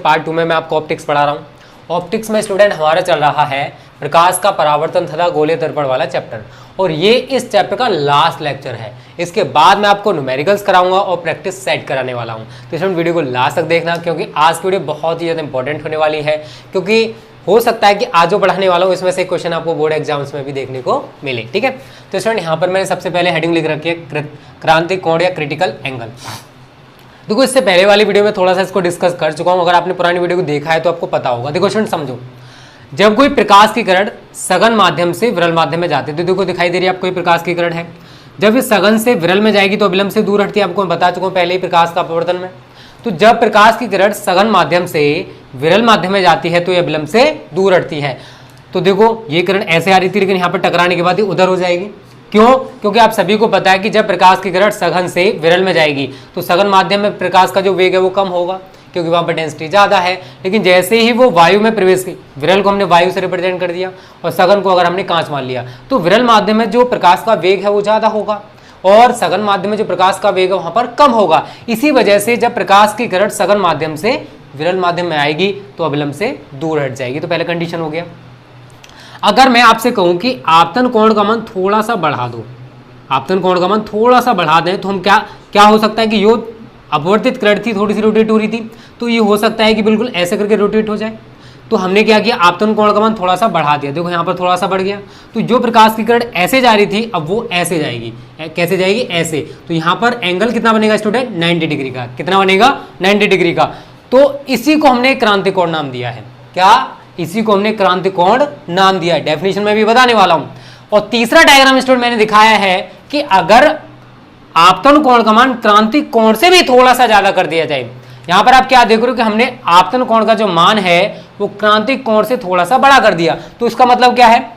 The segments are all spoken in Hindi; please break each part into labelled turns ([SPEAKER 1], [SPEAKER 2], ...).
[SPEAKER 1] पार्ट 2 में मैं आपको ऑप्टिक्स पढ़ा रहा हूँ। ऑप्टिक्स में स्टूडेंट हमारा चल रहा है प्रकाश का परावर्तन तथा गोलीय दर्पण वाला चैप्टर, और ये इस चैप्टर का लास्ट लेक्चर है। इसके बाद मैं आपको न्यूमेरिकल्स कराऊंगा और प्रैक्टिस सेट कराने वाला हूँ। तो स्टूडेंट वीडियो को लास्ट तक देखना, क्योंकि आज की वीडियो बहुत ही ज़्यादा इंपॉर्टेंट होने वाली है, क्योंकि हो सकता है कि आज जो पढ़ाने वाला हूँ इसमें से क्वेश्चन आपको बोर्ड एग्जाम्स में भी देखने को मिले। ठीक है, तो स्टूडेंट यहाँ पर मैंने सबसे पहले हेडिंग लिख रखी है क्रांतिक कोण या क्रिटिकल एंगल। देखो, इससे पहले वाली वीडियो में थोड़ा सा इसको डिस्कस कर चुका हूँ। अगर आपने पुरानी वीडियो को देखा है तो आपको पता होगा। देखो स्टूडेंट समझो, जब कोई प्रकाश की किरण सघन माध्यम से विरल माध्यम में जाती है, तो देखो दिखाई दे रही है आपको, प्रकाश की किरण है। जब इस सघन से विरल में जाएगी तो अविलंब से दूर हटती है, आपको मैं बता चुका हूँ पहले ही प्रकाश का अपवर्तन में। तो जब प्रकाश की किरण सघन माध्यम से विरल माध्यम में जाती है तो यह अविलंब से दूर हटती है। तो देखो ये किरण ऐसे आ रही थी, लेकिन यहाँ पर टकराने के बाद ये उधर हो जाएगी। क्यों? क्योंकि आप सभी को पता है कि जब प्रकाश की किरण सघन से विरल में जाएगी तो सघन माध्यम में प्रकाश का जो वेग है वो कम होगा, क्योंकि वहाँ पर डेंसिटी ज़्यादा है। लेकिन जैसे ही वो वायु में प्रवेश की, विरल को हमने वायु से रिप्रेजेंट कर दिया और सघन को अगर हमने कांच मान लिया, तो विरल माध्यम में जो प्रकाश का वेग है वो ज़्यादा होगा और सघन माध्यम में जो प्रकाश का वेग है वहाँ पर कम होगा। इसी वजह से जब प्रकाश की किरण सघन माध्यम से विरल माध्यम में आएगी तो अविलंब से दूर हट जाएगी। तो पहले कंडीशन हो गया। अगर मैं आपसे कहूँ कि आपतन कोण का मान थोड़ा सा बढ़ा दो, आपतन कोण का मान थोड़ा सा बढ़ा दें, तो हम क्या हो सकता है कि यो अपवर्तित किरण थी, थोड़ी सी रोटेट हो रही थी, तो ये हो सकता है कि बिल्कुल ऐसे करके रोटेट हो जाए। तो हमने क्या किया, आपतन कोण का मान थोड़ा सा बढ़ा दिया। देखो यहाँ पर थोड़ा सा बढ़ गया, तो जो प्रकाश की किरण ऐसे जा रही थी अब वो ऐसे जाएगी। कैसे जाएगी? ऐसे। तो यहाँ पर एंगल कितना बनेगा स्टूडेंट? 90 डिग्री का। कितना बनेगा? 90 डिग्री का। तो इसी को हमने क्रांतिक कोण नाम दिया है। क्या? इसी को हमने क्रांतिक कोण नाम दिया है। डेफिनेशन में भी बताने वाला हूँ। और तीसरा डायग्राम स्टूडेंट मैंने दिखाया है कि अगर आपतन कोण का मान क्रांतिक कोण से भी थोड़ा सा ज्यादा कर दिया जाए। यहां पर आप क्या देख रहे हो कि हमने आपतन कोण का जो मान है वो क्रांतिक कोण से थोड़ा सा बड़ा कर दिया। तो इसका मतलब क्या है,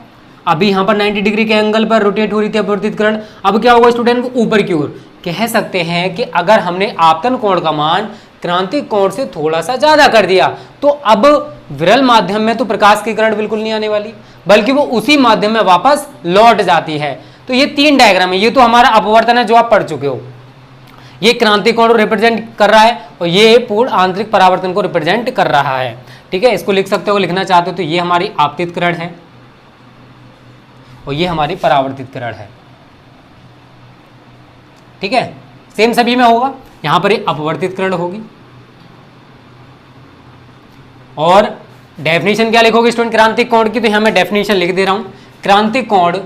[SPEAKER 1] अभी यहां पर 90 डिग्री के एंगल पर रोटेट हो रही थी अपवर्तित किरण, अब क्या होगा स्टूडेंट को ऊपर की ओर। कह सकते हैं कि अगर हमने आपतन कोण का मान क्रांतिक कोण से थोड़ा सा ज्यादा कर दिया तो अब विरल माध्यम में तो प्रकाश की किरण बिल्कुल नहीं आने वाली, बल्कि वो उसी माध्यम में वापस लौट जाती है। तो ये तीन डायग्राम है। ये तो हमारा अपवर्तन है जो आप पढ़ चुके हो, ये क्रांतिक कोण को रिप्रेजेंट कर रहा है और ये पूर्ण आंतरिक परावर्तन को रिप्रेजेंट कर रहा है। ठीक है, इसको लिख सकते हो, लिखना चाहते हो तो ये हमारी आपतित किरण है और ये हमारी परावर्तित किरण है। ठीक है, सेम सभी में होगा। यहां पर ये अपवर्तित किरण होगी। और डेफिनेशन क्या लिखोगे स्टूडेंट क्रांतिक कोण की? तो यहां मैं डेफिनेशन लिख दे रहा हूं। क्रांतिक कोण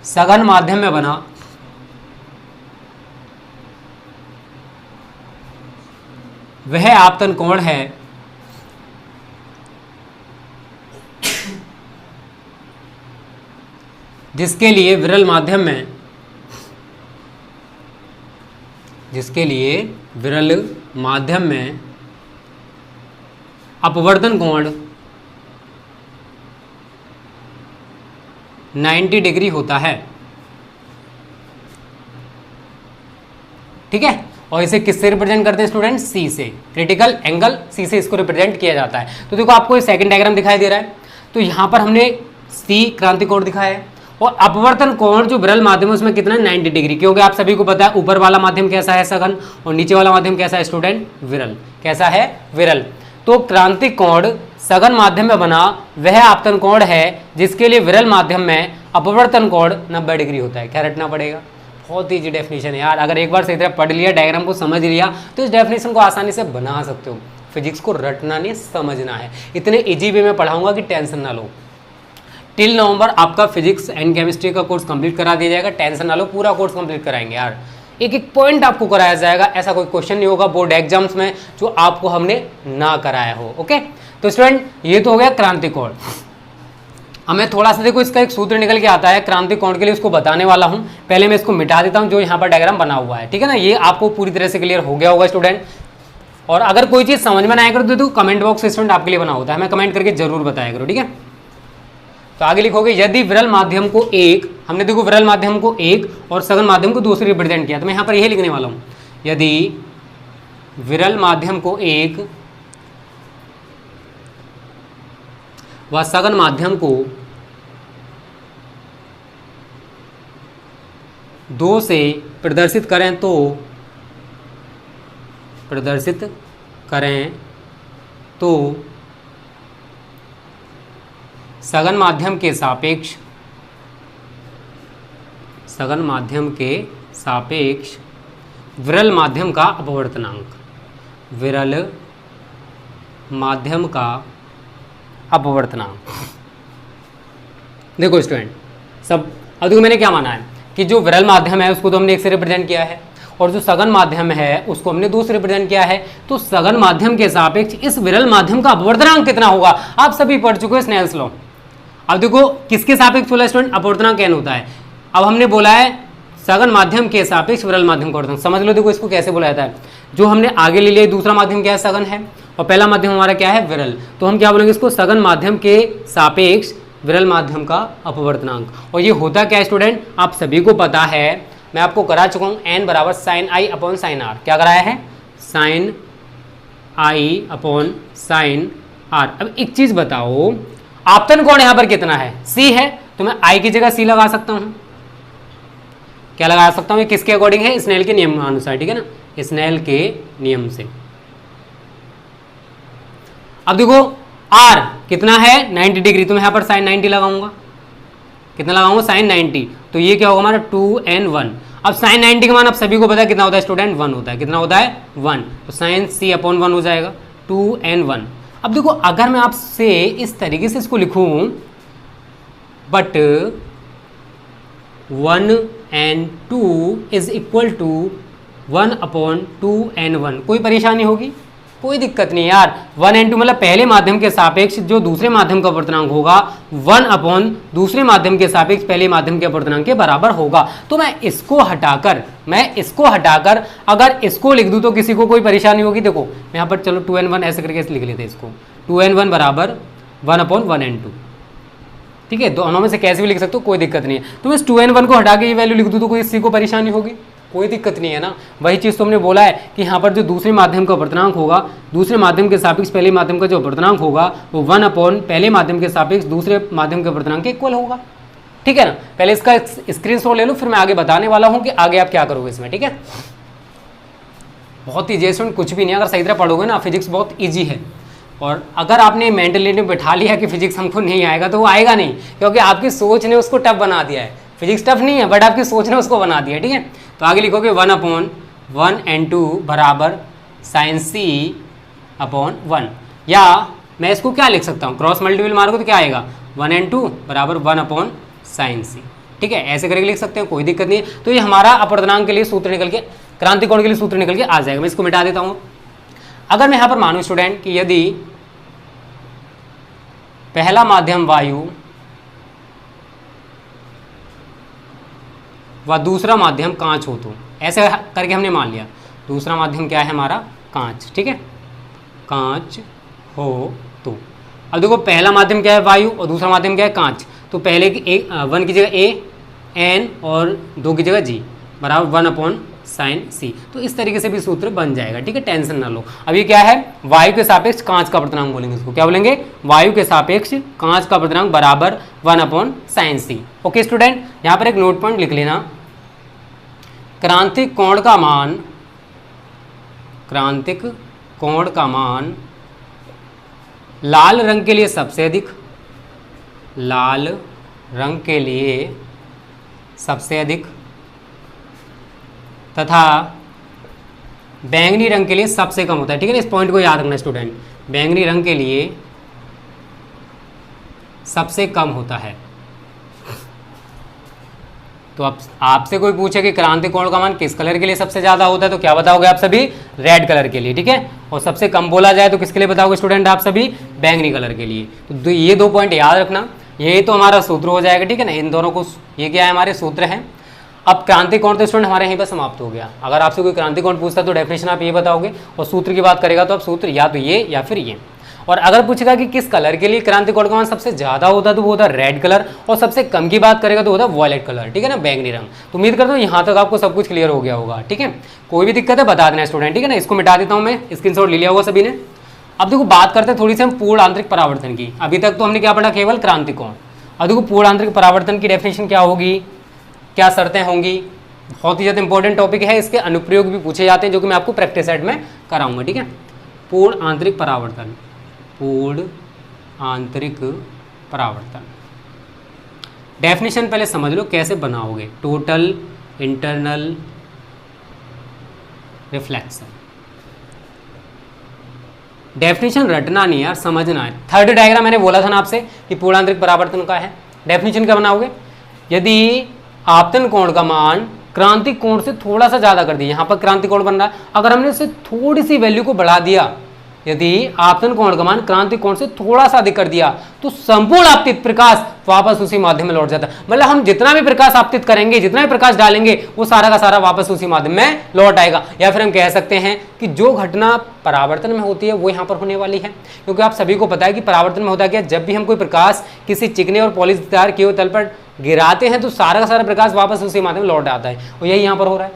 [SPEAKER 1] सघन माध्यम में बना वह आपतन कोण है जिसके लिए विरल माध्यम में अपवर्तन कोण 90 डिग्री होता है। ठीक है, और इसे किससे रिप्रेजेंट करते हैं स्टूडेंट? सी से। क्रिटिकल एंगल सी से इसको रिप्रेजेंट किया जाता है। तो देखो आपको सेकंड डायग्राम दिखाई दे रहा है। तो यहां पर हमने सी क्रांतिक कोण दिखाया है और अपवर्तन कोण जो विरल माध्यम है उसमें कितना है? 90 डिग्री। क्योंकि आप सभी को पता है ऊपर वाला माध्यम कैसा है? सघन, और नीचे वाला माध्यम कैसा है स्टूडेंट? विरल। कैसा है? विरल। तो क्रांतिक कोण सघन माध्यम में बना वह आपतन कोण है जिसके लिए विरल माध्यम में अपवर्तन कोण 90 डिग्री होता है। क्या रटना पड़ेगा? बहुत ईजी डेफिनेशन है यार। अगर एक बार सही तरह पढ़ लिया, डायग्राम को समझ लिया, तो इस डेफिनेशन को आसानी से बना सकते हो। फिजिक्स को रटना नहीं, समझना है। इतने इजी वे में पढ़ाऊंगा कि टेंशन ना लो। टिल नवंबर आपका फिजिक्स एंड केमिस्ट्री का कोर्स कंप्लीट करा दिया जाएगा। टेंशन ना लो, पूरा कोर्स कंप्लीट कराएंगे यार। एक एक पॉइंट आपको कराया जाएगा। ऐसा कोई क्वेश्चन नहीं होगा बोर्ड एग्जाम्स में जो आपको हमने ना कराया हो। ओके, तो स्टूडेंट ये तो हो गया क्रांतिक कोण। अब मैं थोड़ा सा देखो इसका एक सूत्र निकल के आता है क्रांतिक कोण के लिए, उसको बताने वाला हूं। पहले मैं इसको मिटा देता हूं जो यहाँ पर डायग्राम बना हुआ है। ठीक है ना, ये आपको पूरी तरह से क्लियर हो गया होगा स्टूडेंट। और अगर कोई चीज समझ में ना आया करो तो कमेंट बॉक्स स्टूडेंट आपके लिए बना होता है, हमें कमेंट करके जरूर बताया करो। ठीक है, तो आगे लिखोगे यदि विरल माध्यम को एक, हमने देखो विरल माध्यम को एक और सघन माध्यम को दूसरी रिप्रेजेंट किया, तो मैं यहाँ पर यही लिखने वाला हूँ। यदि विरल माध्यम को एक व सघन माध्यम को 2 से प्रदर्शित करें तो प्रदर्शित करें तो सघन माध्यम के सापेक्ष विरल माध्यम का अपवर्तनांक, विरल माध्यम का अपवर्तनांक। देखो स्टूडेंट सब, अब देखो मैंने क्या माना है कि जो विरल माध्यम है उसको तो हमने एक से रिप्रेजेंट किया है और जो सघन माध्यम है उसको हमने दो से रिप्रेजेंट किया है। तो सघन माध्यम के सापेक्ष इस विरल माध्यम का अपवर्तनांक कितना होगा, आप सभी पढ़ चुके हो स्नेल्स लॉ। अब देखो किसके सापेक्ष बोला स्टूडेंट, अपवर्तनांक n होता है। अब हमने बोला है सघन माध्यम के सापेक्ष विरल माध्यम का अपवर्तनांक, समझ लो। देखो इसको कैसे बोला जाता है, जो हमने आगे ले लिया दूसरा माध्यम क्या है, सघन है, और पहला माध्यम हमारा क्या है, विरल। तो हम क्या बोलेंगे इसको, सघन माध्यम के सापेक्ष विरल माध्यम का अपवर्तनांक। और ये होता क्या है स्टूडेंट, आप सभी को पता है, मैं आपको करा चुका हूँ, n बराबर sign I upon sign R. क्या कराया है, sign I upon sign R. अब एक चीज बताओ, आपतन कोण यहाँ पर कितना है, c है, तो मैं i की जगह c लगा सकता हूँ। क्या लगा सकता हूँ, ये किसके अकॉर्डिंग है, स्नेल के नियम अनुसार, ठीक है ना, स्नेल के नियम से। अब देखो r कितना है 90 डिग्री, तो मैं यहाँ पर साइन 90 लगाऊंगा। कितना लगाऊंगा, साइन 90। तो ये क्या होगा हमारा 2n1। अब साइन 90 का मान आप सभी को पता है कितना होता है स्टूडेंट, 1 होता है। कितना होता है, 1। तो साइन c अपॉन 1 हो जाएगा 2n1। अब देखो अगर मैं आपसे इस तरीके से इसको लिखूं, but 1n2 is equal to 1 upon 2n1, कोई परेशानी होगी, कोई दिक्कत नहीं यार। 1n2 मतलब पहले माध्यम के सापेक्ष जो दूसरे माध्यम का अपवर्तनांक होगा 1 अपॉन दूसरे माध्यम के सापेक्ष पहले माध्यम के अपवर्तनांक के बराबर होगा। तो मैं इसको हटाकर अगर इसको लिख दूं तो किसी को कोई परेशानी होगी। देखो मैं यहाँ पर चलो 2n1 ऐसे करके लिख लेते हैं इसको, 2n1 बराबर 1 अपॉन 1n2, ठीक है। दोनों में से कैसे भी लिख सकते हो, कोई दिक्कत नहीं है। तो इस 2n1 को हटा के ये वैल्यू लिख दूं तो कोई किसी को परेशानी होगी, कोई दिक्कत नहीं है ना। वही चीज़ तो हमने बोला है कि यहाँ पर जो दूसरे माध्यम का अपवर्तनांक होगा, दूसरे माध्यम के सापेक्ष पहले माध्यम का जो अपवर्तनांक होगा वो 1 अपॉन पहले माध्यम के सापेक्ष दूसरे माध्यम के अपवर्तनांक के इक्वल होगा, ठीक है ना। पहले इसका स्क्रीनशॉट ले लो, फिर मैं आगे बताने वाला हूँ कि आगे आप क्या करोगे इसमें, ठीक है। बहुत ईजी है, कुछ भी नहीं, अगर सही तरह पढ़ोगे ना फिजिक्स बहुत ईजी है। और अगर आपने मेंटलिटी में बैठा लिया कि फिजिक्स हमको नहीं आएगा तो वो आएगा नहीं, क्योंकि आपकी सोच ने उसको टफ बना दिया है। फिजिक्स टफ नहीं है बट आपकी सोच ने उसको बना दिया है, ठीक है। तो आगे लिखोगे 1 अपॉन 1n2 बराबर साइन c अपॉन 1, या मैं इसको क्या लिख सकता हूँ, क्रॉस मल्टीपल मारोगे तो क्या आएगा, 1n2 बराबर 1 अपॉन साइन c, ठीक है। ऐसे करके लिख सकते हैं, कोई दिक्कत नहीं है। तो ये हमारा अपवर्तनांक के लिए सूत्र निकल के, क्रांति कोण के लिए सूत्र निकल के आ जाएगा। मैं इसको मिटा देता हूँ। अगर मैं यहाँ पर मानूँ स्टूडेंट कि यदि पहला माध्यम वायु व दूसरा माध्यम कांच हो, तो ऐसे करके हमने मान लिया दूसरा माध्यम क्या है हमारा, कांच, ठीक है, कांच हो तो। अब देखो पहला माध्यम क्या है वायु और दूसरा माध्यम क्या है कांच, तो पहले की 1 की जगह a n और 2 की जगह g बराबर 1 अपॉन साइन c। तो इस तरीके से भी सूत्र बन जाएगा, ठीक है, टेंशन ना लो। अब ये क्या है, वायु के सापेक्ष कांच का अपवर्तनांक बोलेंगे इसको, क्या बोलेंगे, वायु के सापेक्ष कांच का अपवर्तनांक बराबर 1 upon sine c। Okay student, यहाँ पर एक नोट पॉइंट लिख लेना, क्रांतिक कोण का मान लाल रंग के लिए सबसे अधिक, लाल रंग के लिए सबसे अधिक तथा बैंगनी रंग के लिए सबसे कम होता है, ठीक है ना। इस पॉइंट को याद रखना स्टूडेंट, बैंगनी रंग के लिए सबसे कम होता है। तो अब आपसे कोई पूछे कि क्रांति कोण का मान किस कलर के लिए सबसे ज्यादा होता है, तो क्या बताओगे आप सभी, रेड कलर के लिए, ठीक है। और सबसे कम बोला जाए तो किसके लिए बताओगे स्टूडेंट आप सभी, बैंगनी कलर के लिए। तो ये 2 पॉइंट याद रखना, ये तो हमारा सूत्र हो जाएगा, ठीक है ना। इन दोनों को, ये क्या है, हमारे सूत्र हैं। अब क्रांति कोण तो स्टूडेंट हमारे यहीं पर समाप्त हो गया। अगर आपसे कोई क्रांति कोण पूछता है तो डेफिनेशन आप ये बताओगे, और सूत्र की बात करेगा तो आप सूत्र या तो ये या फिर ये। और अगर पूछेगा कि किस कलर के लिए क्रांति कोण का मान सबसे ज्यादा होता है तो वो होता है रेड कलर, और सबसे कम की बात करेगा तो होता है वॉयलेट कलर, ठीक है ना, बैंगनी रंग। तो उम्मीद करता हूँ यहाँ तक आपको सब कुछ क्लियर हो गया होगा, ठीक है। कोई भी दिक्कत है बता देना स्टूडेंट, ठीक है ना। इसको मिटा देता हूँ मैं, स्क्रीनशॉट ले लिया होगा सभी ने। अब देखो बात करते हैं थोड़ी सी हम पूर्ण आंतरिक परावर्तन की। अभी तक तो हमने क्या पढ़ा, केवल क्रांति कोण। अब देखो पूर्ण आंतरिक परावर्तन की डेफिनेशन क्या होगी, क्या शर्तें होंगी,
[SPEAKER 2] बहुत ही ज़्यादा इंपॉर्टेंट टॉपिक है, इसके अनुप्रयोग भी पूछे जाते हैं जो कि मैं आपको प्रैक्टिस सेट में कराऊंगा, ठीक है। पूर्ण आंतरिक परावर्तन, पूर्ण आंतरिक परावर्तन डेफिनेशन पहले समझ लो कैसे बनाओगे। टोटल इंटरनल रिफ्लेक्शन, डेफिनेशन रटना नहीं यार, समझना है। थर्ड डायग्राम मैंने बोला था ना आपसे कि पूर्ण आंतरिक परावर्तन का है। डेफिनेशन क्या बनाओगे, यदि आपतन कोण का मान क्रांतिक कोण से थोड़ा सा ज्यादा कर दिया, यहां पर क्रांतिक कोण बन रहा है, अगर हमने इससे थोड़ी सी वैल्यू को बढ़ा दिया, यदि आपतन कोण का मान क्रांतिक कोण से थोड़ा सा अधिक कर दिया, तो संपूर्ण आपतित प्रकाश वापस उसी माध्यम में लौट जाता है। मतलब हम जितना भी प्रकाश आपतित करेंगे, जितना भी प्रकाश डालेंगे, वो सारा का सारा वापस उसी माध्यम में लौट आएगा। या फिर हम कह सकते हैं कि जो घटना परावर्तन में होती है वो यहाँ पर होने वाली है, क्योंकि आप सभी को पता है कि परावर्तन में होता क्या, जब भी हम कोई प्रकाश किसी चिकने और पॉलीदार किए हुए तल पर गिराते हैं तो सारा का सारा प्रकाश वापस उसी माध्यम में लौट आता है, और यही यहाँ पर हो रहा है।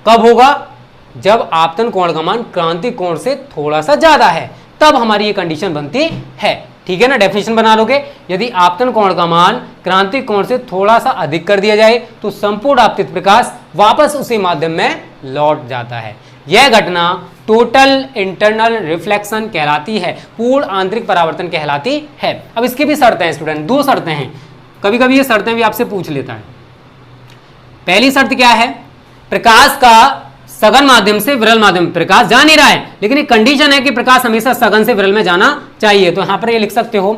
[SPEAKER 2] कब होगा, जब आपतन कोण का मान क्रांतिक कोण से थोड़ा सा ज्यादा है, तब हमारी ये कंडीशन बनती है, ठीक है ना। डेफिनेशन बना लोगे, यदि आपतन कोण का मान क्रांतिक कोण से थोड़ा सा अधिक कर दिया जाए तो संपूर्ण आपतित प्रकाश वापस उसी माध्यम में लौट जाता है। यह घटना टोटल इंटरनल रिफ्लेक्शन कहलाती है, पूर्ण आंतरिक परावर्तन कहलाती है। अब इसकी भी शर्तें हैं स्टूडेंट, दो शर्तें हैं, कभी कभी ये शर्तें भी आपसे पूछ लेता है। पहली शर्त क्या है, प्रकाश का सघन माध्यम से विरल माध्यम में प्रकाश जा नहीं रहा है, लेकिन एक कंडीशन है कि प्रकाश हमेशा सघन से विरल में जाना चाहिए। तो यहां पर ये लिख सकते हो,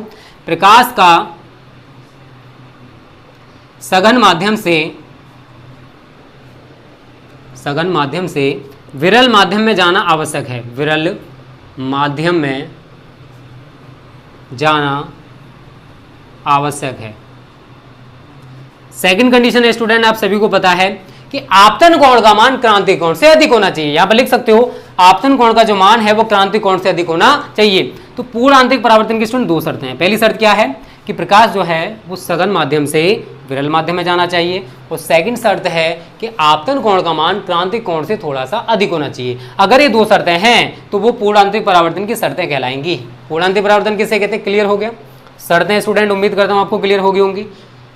[SPEAKER 2] प्रकाश का सघन माध्यम से विरल माध्यम में जाना आवश्यक है, विरल माध्यम में जाना आवश्यक है। सेकंड कंडीशन है स्टूडेंट, आप सभी को पता है कि आपतन कोण का मान क्रांतिक कोण से अधिक होना चाहिए। यहां पर लिख सकते हो, आपतन कोण का जो मान है वो क्रांतिक कोण से अधिक होना चाहिए। तो पूर्ण आंतरिक परावर्तन की स्टूडेंट दो शर्तें हैं। पहली शर्त क्या है कि प्रकाश जो है वो सघन माध्यम से विरल माध्यम में जाना चाहिए, और सेकंड शर्त है कि आपतन कोण का मान क्रांतिक कोण से थोड़ा सा अधिक होना चाहिए। अगर ये दो शर्तें हैं तो वो पूर्ण आंतरिक परावर्तन की शर्तें कहलाएंगी। पूर्ण आंतरिक परावर्तन किसे कहते हैं, क्लियर हो गया। शर्तें स्टूडेंट उम्मीद करता हूं आपको क्लियर होगी होंगी,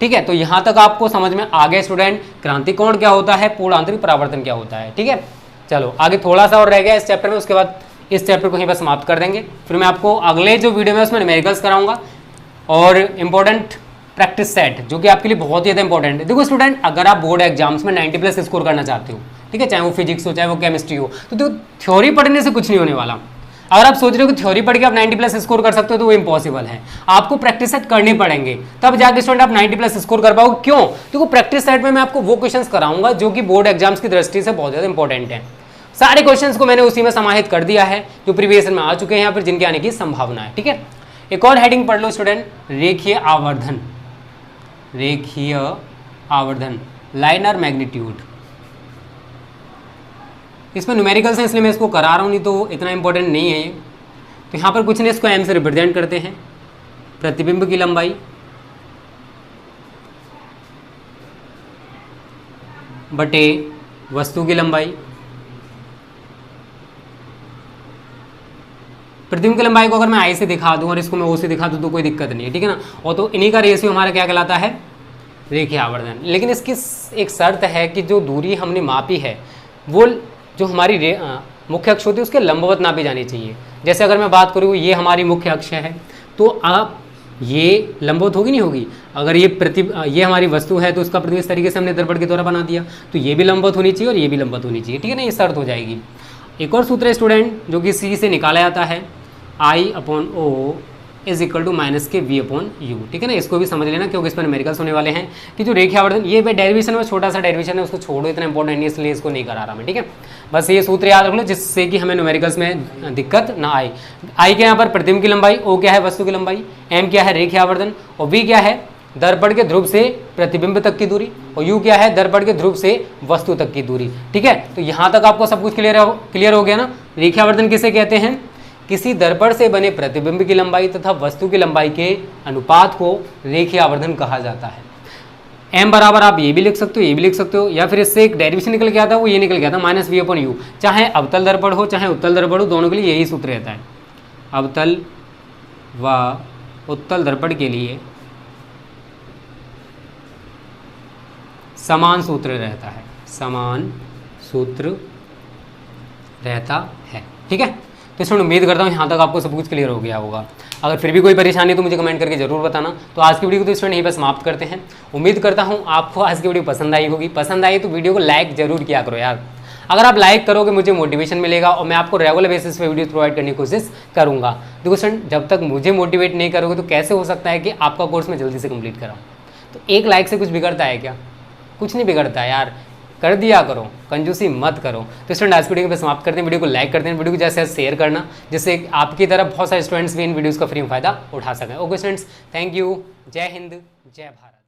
[SPEAKER 2] ठीक है। तो यहां तक आपको समझ में आ गया स्टूडेंट, क्रांतिक कोण क्या होता है, पूर्ण आंतरिक परावर्तन क्या होता है, ठीक है। चलो आगे थोड़ा सा और रह गया इस चैप्टर में, उसके बाद इस चैप्टर को यहीं पर समाप्त कर देंगे। फिर मैं आपको अगले जो वीडियो में उसमें न्यूमेरिकल्स कराऊंगा और इंपॉर्टेंट प्रैक्टिस सेट, जो कि आपके लिए बहुत ही ज़्यादा इंपॉर्टेंट है। देखो स्टूडेंट, अगर आप बोर्ड एग्जाम्स में 90+ स्कोर करना चाहते हो, ठीक है, चाहे वो फिजिक्स हो चाहे वो केमिस्ट्री हो, तो थ्योरी पढ़ने से कुछ नहीं होने वाला। अगर आप सोच रहे हो कि थ्योरी पढ़ के आप 90+ स्कोर कर सकते हो तो वो इम्पॉसिबल है, आपको प्रैक्टिस सेट करने पड़ेंगे, तब जाके स्टूडेंट आप 90+ स्कोर कर पाओगे। क्यों, देखो प्रैक्टिस सेट में मैं आपको वो क्वेश्चंस कराऊंगा जो कि बोर्ड एग्जाम्स की दृष्टि से बहुत ज़्यादा इंपॉर्टेंट है। सारे क्वेश्चंस को मैंने उसी में समाहित कर दिया है जो प्रीवियस में आ चुके हैं या फिर जिनके आने की संभावना है, ठीक है। एक और हेडिंग पढ़ लो स्टूडेंट, रेखीय आवर्धन, रेखीय आवर्धन, लाइनर मैग्नीट्यूड। इसमें न्यूमेरिकल्स हैं इसलिए मैं इसको करा रहा हूँ, नहीं तो इतना इंपॉर्टेंट नहीं है ये। तो यहाँ पर कुछ ने इसको एम से रिप्रेजेंट करते हैं, प्रतिबिंब की लंबाई बटे वस्तु की लंबाई। प्रतिबिंब की लंबाई को अगर मैं आई से दिखा दूं और इसको मैं ओ से दिखा दूं तो कोई दिक्कत नहीं है, ठीक है ना। और तो इन्हीं का रेशियो हमारा क्या कहलाता है, रेखीय आवर्धन। लेकिन इसकी एक शर्त है कि जो दूरी हमने मापी है वो जो हमारी मुख्य अक्ष होती है उसके लंबवत नापी जानी चाहिए। जैसे अगर मैं बात करूँ ये हमारी मुख्य अक्ष है, तो आप ये लंबवत होगी नहीं होगी। अगर ये हमारी वस्तु है तो उसका प्रतिबिंब इस तरीके से हमने दर्पण के द्वारा बना दिया, तो ये भी लंबवत होनी चाहिए और ये भी लंबवत होनी चाहिए, ठीक है ना। ये शर्त हो जाएगी। एक और सूत्र है स्टूडेंट जो कि सी से निकाला जाता है, I/O is equal to minus के V/U, ठीक है ना। इसको भी समझ लेना क्योंकि इस पर न्यूमेरिकल्स होने वाले हैं कि जो रेखीय आवर्धन, ये डेरिवेशन में छोटा सा डेरिवेशन है, उसको छोड़ो, इतना इंपॉर्टेंट नहीं, इसलिए इसको नहीं करा रहा मैं, ठीक है। बस ये सूत्र याद रख लो जिससे कि हमें न्यूमेरिकल्स में दिक्कत ना आए। I के यहाँ पर प्रतिबिंब की लंबाई, O क्या है वस्तु की लंबाई, M क्या है रेखीय आवर्धन, और V क्या है दर्पण के ध्रुव से प्रतिबिंब तक की दूरी, और U क्या है दर्पण के ध्रुव से वस्तु तक की दूरी, ठीक है। तो यहाँ तक आपको सब कुछ क्लियर हो गया ना। रेखीय आवर्धन किसे कहते हैं, किसी दर्पण से बने प्रतिबिंब की लंबाई तथा वस्तु की लंबाई के अनुपात को रेखीय आवर्धन कहा जाता है। M बराबर आप ये भी लिख सकते हो, ये भी लिख सकते हो, या फिर इससे एक डेरिवेशन निकल गया था, वो ये निकल गया था माइनस V/U। चाहे अवतल दर्पण हो चाहे उत्तल दर्पण हो, दोनों के लिए यही सूत्र रहता है। अवतल व उत्तल दर्पण के लिए समान सूत्र रहता है, समान सूत्र रहता है। ठीक है, तो इसमें उम्मीद करता हूँ यहाँ तक आपको सब कुछ क्लियर हो गया होगा। अगर फिर भी कोई परेशानी है तो मुझे कमेंट करके जरूर बताना। तो आज की वीडियो को तो इसमें यहीं पर समाप्त करते हैं। उम्मीद करता हूँ आपको आज की वीडियो पसंद आई होगी। पसंद आई तो वीडियो को लाइक जरूर किया करो यार। अगर आप लाइक करोगे मुझे मोटिवेशन मिलेगा और मैं आपको रेगुलर बेसिस पे वीडियो प्रोवाइड करने की कोशिश करूँगा। देखो फ्रेंड, जब तक मुझे मोटिवेट नहीं करोगे तो कैसे हो सकता है कि आपका कोर्स मैं जल्दी से कंप्लीट कराऊँ। तो एक लाइक से कुछ बिगड़ता है क्या? कुछ नहीं बिगड़ता है यार, कर दिया करो, कंजूसी मत करो। तो स्टूडेंट आज वीडियो को समाप्त करते हैं। वीडियो को लाइक करते हैं, वीडियो को जैसे शेयर करना जिससे आपकी तरह बहुत सारे स्टूडेंट्स भी इन वीडियोज़ का फ्री फायदा उठा सकें। Okay students, thank you. जय हिंद, जय भारत।